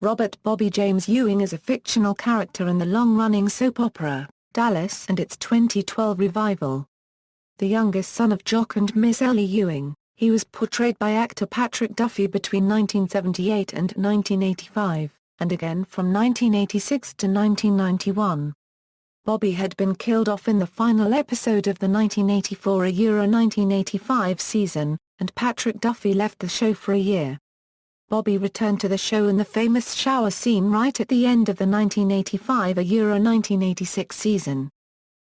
Robert Bobby James Ewing is a fictional character in the long-running soap opera, Dallas, and its 2012 revival. The youngest son of Jock and Miss Ellie Ewing, he was portrayed by actor Patrick Duffy between 1978 and 1985, and again from 1986 to 1991. Bobby had been killed off in the final episode of the 1984-1985 season, and Patrick Duffy left the show for a year. Bobby returned to the show in the famous shower scene right at the end of the 1985-1986 season.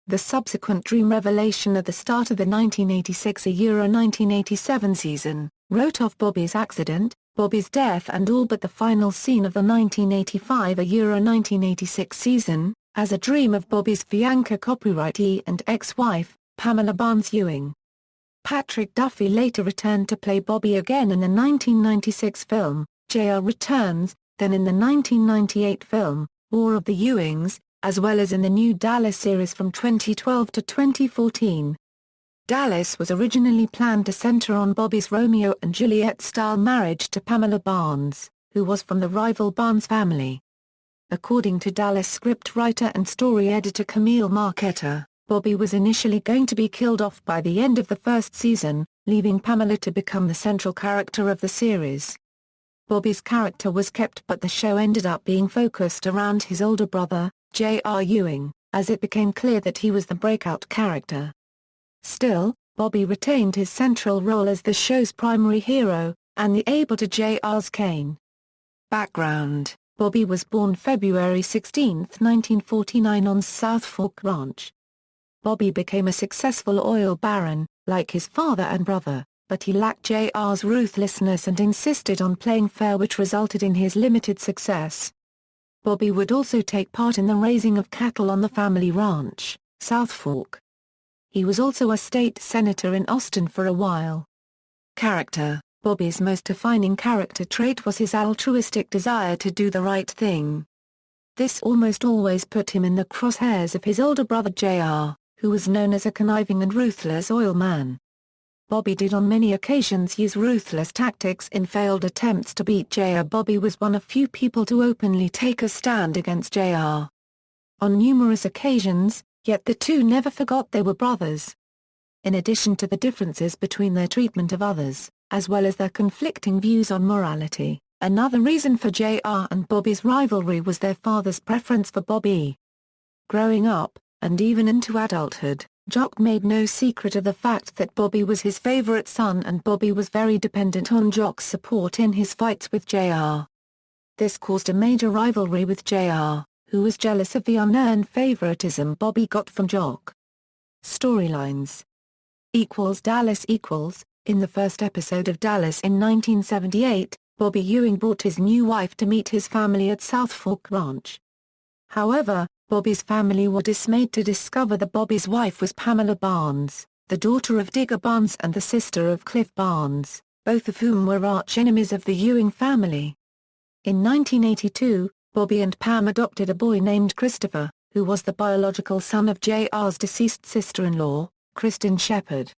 The subsequent dream revelation at the start of the 1986-1987 season wrote off Bobby's accident, Bobby's death and all but the final scene of the 1985-1986 season, as a dream of Bobby's fiancée copyrightee and ex-wife, Pamela Barnes Ewing. Patrick Duffy later returned to play Bobby again in the 1996 film, JR Returns, then in the 1998 film, War of the Ewings, as well as in the new Dallas series from 2012 to 2014. Dallas was originally planned to center on Bobby's Romeo and Juliet-style marriage to Pamela Barnes, who was from the rival Barnes family. According to Dallas scriptwriter and story editor Camille Marquetta, Bobby was initially going to be killed off by the end of the first season, leaving Pamela to become the central character of the series. Bobby's character was kept, but the show ended up being focused around his older brother, J.R. Ewing, as it became clear that he was the breakout character. Still, Bobby retained his central role as the show's primary hero, and the able to J.R.'s Kane. Background: Bobby was born February 16, 1949 on South Fork Ranch. Bobby became a successful oil baron, like his father and brother, but he lacked J.R.'s ruthlessness and insisted on playing fair, which resulted in his limited success. Bobby would also take part in the raising of cattle on the family ranch, South Fork. He was also a state senator in Austin for a while. Character: Bobby's most defining character trait was his altruistic desire to do the right thing. This almost always put him in the crosshairs of his older brother J.R., who was known as a conniving and ruthless oil man. Bobby did on many occasions use ruthless tactics in failed attempts to beat J.R. Bobby was one of few people to openly take a stand against J.R. on numerous occasions, yet the two never forgot they were brothers. In addition to the differences between their treatment of others, as well as their conflicting views on morality, another reason for J.R. and Bobby's rivalry was their father's preference for Bobby. Growing up, and even into adulthood, Jock made no secret of the fact that Bobby was his favorite son, and Bobby was very dependent on Jock's support in his fights with J.R. This caused a major rivalry with J.R., who was jealous of the unearned favoritism Bobby got from Jock. Storylines Dallas In the first episode of Dallas in 1978, Bobby Ewing brought his new wife to meet his family at South Fork Ranch. However, Bobby's family were dismayed to discover that Bobby's wife was Pamela Barnes, the daughter of Digger Barnes and the sister of Cliff Barnes, both of whom were arch-enemies of the Ewing family. In 1982, Bobby and Pam adopted a boy named Christopher, who was the biological son of J.R.'s deceased sister-in-law, Kristen Shepard.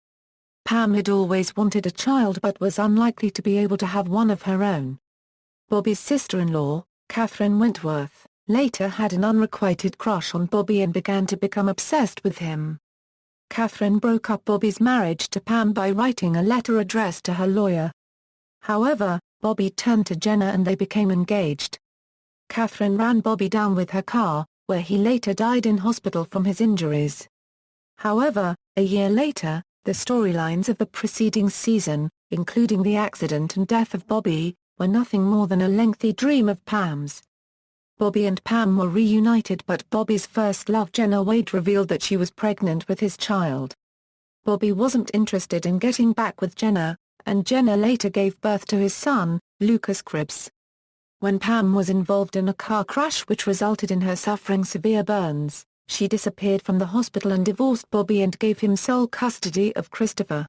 Pam had always wanted a child but was unlikely to be able to have one of her own. Bobby's sister-in-law, Catherine Wentworth, later had an unrequited crush on Bobby and began to become obsessed with him. Catherine broke up Bobby's marriage to Pam by writing a letter addressed to her lawyer. However, Bobby turned to Jenna and they became engaged. Catherine ran Bobby down with her car, where he later died in hospital from his injuries. However, a year later, the storylines of the preceding season, including the accident and death of Bobby, were nothing more than a lengthy dream of Pam's. Bobby and Pam were reunited, but Bobby's first love, Jenna Wade, revealed that she was pregnant with his child. Bobby wasn't interested in getting back with Jenna, and Jenna later gave birth to his son, Lucas Cribbs. When Pam was involved in a car crash which resulted in her suffering severe burns, she disappeared from the hospital and divorced Bobby and gave him sole custody of Christopher.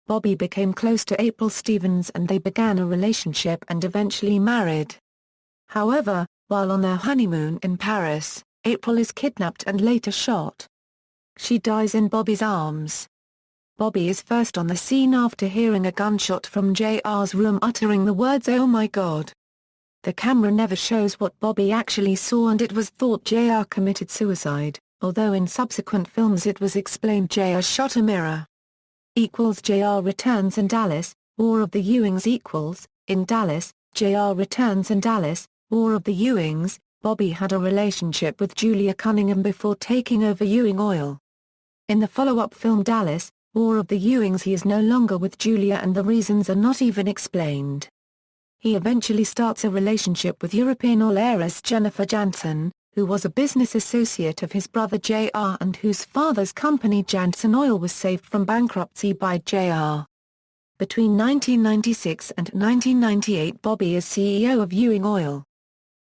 Bobby became close to April Stevens and they began a relationship and eventually married. However, while on their honeymoon in Paris, April is kidnapped and later shot. She dies in Bobby's arms. Bobby is first on the scene after hearing a gunshot from J.R.'s room uttering the words "Oh my God." The camera never shows what Bobby actually saw and it was thought JR committed suicide, although in subsequent films it was explained JR shot a mirror. JR returns in Dallas, War of the Ewings. In Dallas, JR returns in Dallas, War of the Ewings. Bobby had a relationship with Julia Cunningham before taking over Ewing Oil. In the follow-up film Dallas, War of the Ewings, he is no longer with Julia and the reasons are not even explained. He eventually starts a relationship with European oil heiress Jennifer Jansen, who was a business associate of his brother JR and whose father's company Jansen Oil was saved from bankruptcy by JR. Between 1996 and 1998 Bobby is CEO of Ewing Oil.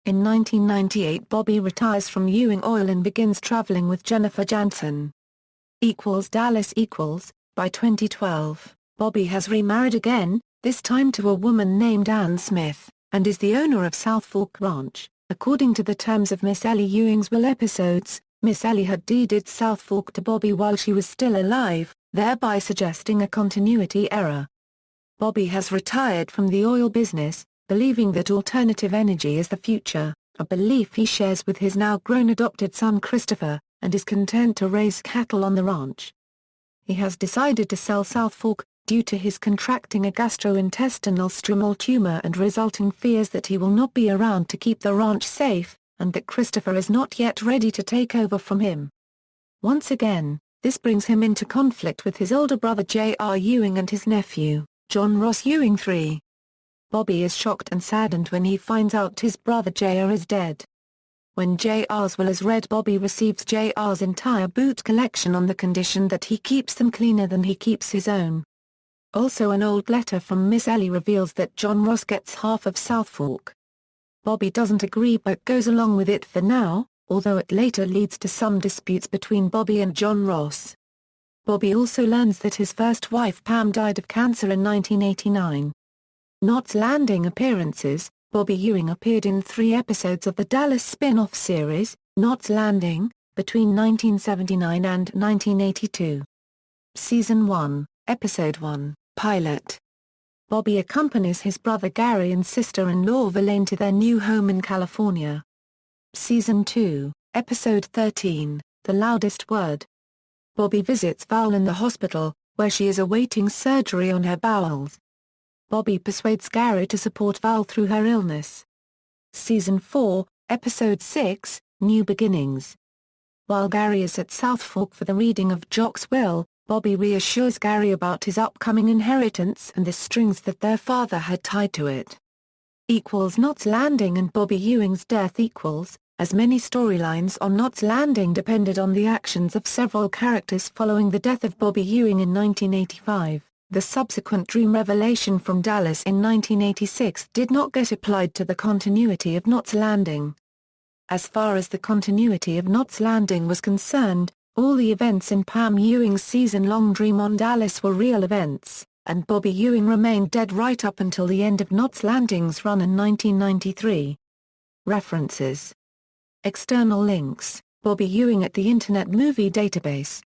In 1998 Bobby retires from Ewing Oil and begins traveling with Jennifer Jansen. Dallas. By 2012, Bobby has remarried again, this time to a woman named Ann Smith, and is the owner of South Fork Ranch. According to the terms of Miss Ellie Ewing's will episodes, Miss Ellie had deeded South Fork to Bobby while she was still alive, thereby suggesting a continuity error. Bobby has retired from the oil business, believing that alternative energy is the future, a belief he shares with his now grown adopted son Christopher, and is content to raise cattle on the ranch. He has decided to sell South Fork, due to his contracting a gastrointestinal stromal tumor and resulting fears that he will not be around to keep the ranch safe, and that Christopher is not yet ready to take over from him. Once again, this brings him into conflict with his older brother J.R. Ewing and his nephew, John Ross Ewing III. Bobby is shocked and saddened when he finds out his brother J.R. is dead. When J.R.'s will is read, Bobby receives J.R.'s entire boot collection on the condition that he keeps them cleaner than he keeps his own. Also, an old letter from Miss Ellie reveals that John Ross gets half of South Fork. Bobby doesn't agree but goes along with it for now, although it later leads to some disputes between Bobby and John Ross. Bobby also learns that his first wife Pam died of cancer in 1989. Knots Landing appearances. Bobby Ewing appeared in 3 episodes of the Dallas spin-off series, Knots Landing, between 1979 and 1982. Season 1, Episode 1, Pilot. Bobby accompanies his brother Gary and sister-in-law Elaine to their new home in California. Season 2, Episode 13, The Loudest Word. Bobby visits Val in the hospital, where she is awaiting surgery on her bowels. Bobby persuades Gary to support Val through her illness. Season 4, Episode 6, New Beginnings. While Gary is at South Fork for the reading of Jock's will, Bobby reassures Gary about his upcoming inheritance and the strings that their father had tied to it. Knots Landing and Bobby Ewing's death. As many storylines on Knots Landing depended on the actions of several characters following the death of Bobby Ewing in 1985. The subsequent dream revelation from Dallas in 1986 did not get applied to the continuity of Knots Landing. As far as the continuity of Knots Landing was concerned, all the events in Pam Ewing's season-long dream on Dallas were real events, and Bobby Ewing remained dead right up until the end of Knots Landing's run in 1993. References. External links: Bobby Ewing at the Internet Movie Database.